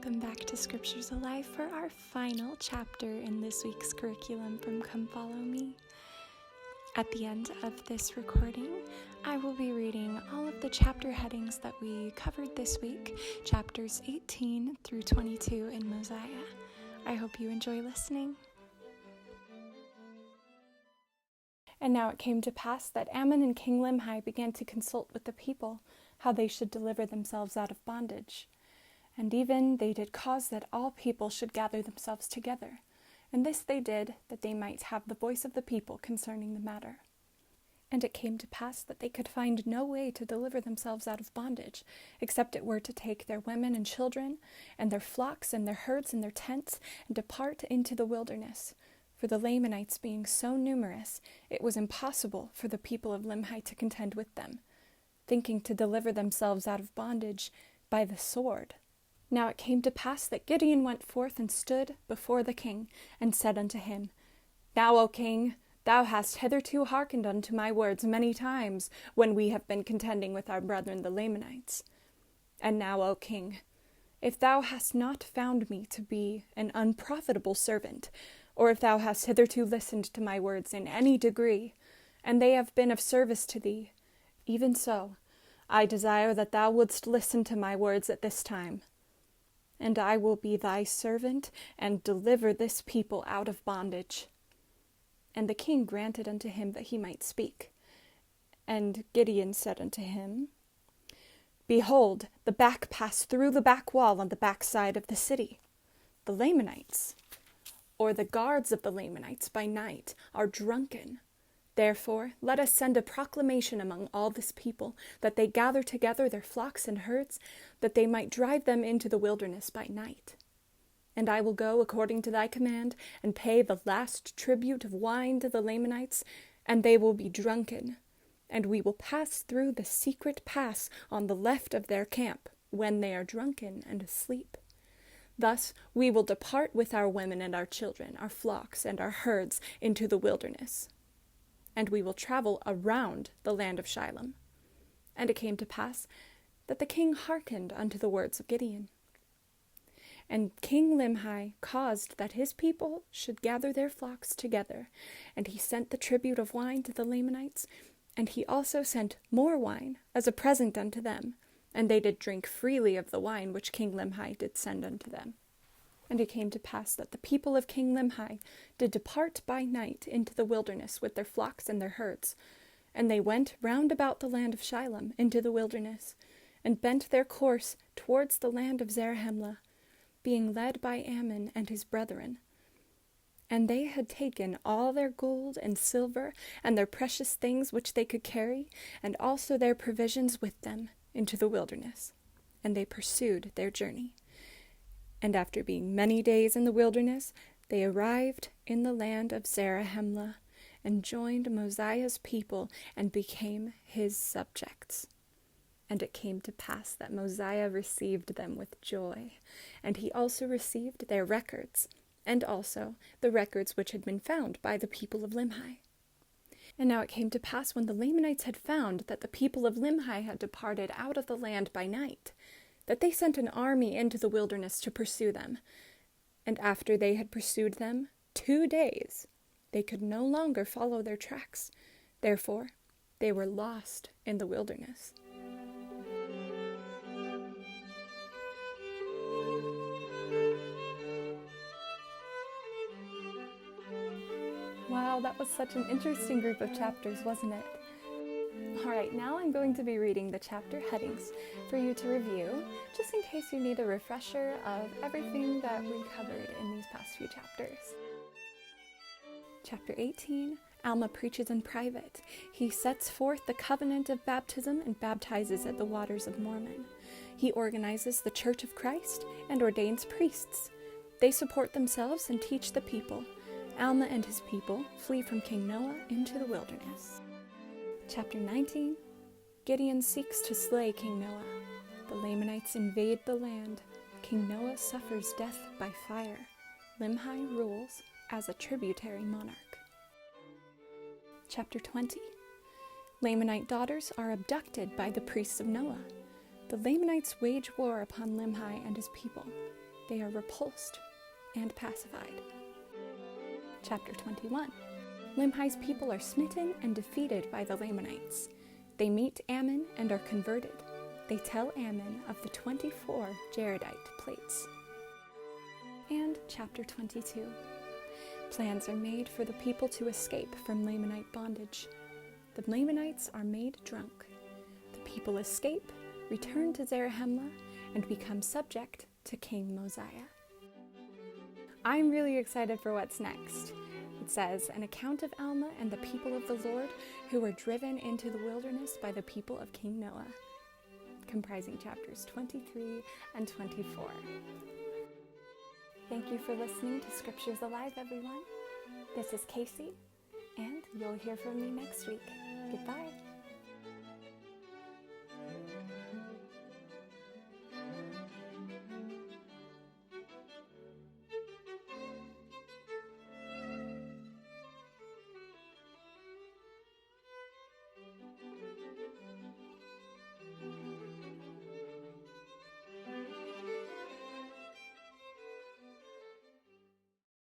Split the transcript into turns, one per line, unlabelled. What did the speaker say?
welcome back to Scriptures Alive for our final chapter in this week's curriculum from Come Follow Me. At the end of this recording, I will be reading all of the chapter headings that we covered this week, chapters 18 through 22 in Mosiah. I hope you enjoy listening. And now it came to pass that Ammon and King Limhi began to consult with the people, how they should deliver themselves out of bondage. And even they did cause that all people should gather themselves together. And this they did, that they might have the voice of the people concerning the matter. And it came to pass that they could find no way to deliver themselves out of bondage, except it were to take their women and children, and their flocks and their herds and their tents, and depart into the wilderness. For the Lamanites being so numerous, it was impossible for the people of Limhi to contend with them, thinking to deliver themselves out of bondage by the sword. Now it came to pass that Gideon went forth and stood before the king, and said unto him, Now, O king, thou hast hitherto hearkened unto my words many times, when we have been contending with our brethren the Lamanites. And now, O king, if thou hast not found me to be an unprofitable servant, or if thou hast hitherto listened to my words in any degree, and they have been of service to thee, even so, I desire that thou wouldst listen to my words at this time. And I will be thy servant, and deliver this people out of bondage. And the king granted unto him that he might speak. And Gideon said unto him, Behold, the back pass through the back wall on the back side of the city. The Lamanites, or the guards of the Lamanites by night, are drunken. Therefore, let us send a proclamation among all this people, that they gather together their flocks and herds, that they might drive them into the wilderness by night. And I will go according to thy command, and pay the last tribute of wine to the Lamanites, and they will be drunken. And we will pass through the secret pass on the left of their camp, when they are drunken and asleep. Thus we will depart with our women and our children, our flocks and our herds, into the wilderness. And we will travel around the land of Shiloh. And it came to pass that the king hearkened unto the words of Gideon. And King Limhi caused that his people should gather their flocks together, and he sent the tribute of wine to the Lamanites, and he also sent more wine as a present unto them, and they did drink freely of the wine which King Limhi did send unto them. And it came to pass that the people of King Limhi did depart by night into the wilderness with their flocks and their herds. And they went round about the land of Shiloh into the wilderness, and bent their course towards the land of Zarahemla, being led by Ammon and his brethren. And they had taken all their gold and silver, and their precious things which they could carry, and also their provisions with them, into the wilderness. And they pursued their journey. And after being many days in the wilderness, they arrived in the land of Zarahemla, and joined Mosiah's people, and became his subjects. And it came to pass that Mosiah received them with joy, and he also received their records, and also the records which had been found by the people of Limhi. And now it came to pass, when the Lamanites had found that the people of Limhi had departed out of the land by night, that they sent an army into the wilderness to pursue them. And after they had pursued them 2 days, they could no longer follow their tracks. Therefore, they were lost in the wilderness. Wow, that was such an interesting group of chapters, wasn't it? Alright, now I'm going to be reading the chapter headings for you to review, just in case you need a refresher of everything that we covered in these past few chapters. Chapter 18, Alma preaches in private. He sets forth the covenant of baptism and baptizes at the waters of Mormon. He organizes the Church of Christ and ordains priests. They support themselves and teach the people. Alma and his people flee from King Noah into the wilderness. Chapter 19, Gideon seeks to slay King Noah. The Lamanites invade the land. King Noah suffers death by fire. Limhi rules as a tributary monarch. Chapter 20, Lamanite daughters are abducted by the priests of Noah. The Lamanites wage war upon Limhi and his people. They are repulsed and pacified. Chapter 21. Limhi's people are smitten and defeated by the Lamanites. They meet Ammon and are converted. They tell Ammon of the 24 Jaredite plates. And Chapter 22. Plans are made for the people to escape from Lamanite bondage. The Lamanites are made drunk. The people escape, return to Zarahemla, and become subject to King Mosiah. I'm really excited for what's next. It says, an account of Alma and the people of the Lord who were driven into the wilderness by the people of King Noah, comprising chapters 23 and 24. Thank you for listening to Scriptures Alive, everyone. This is Casey, and you'll hear from me next week. Goodbye.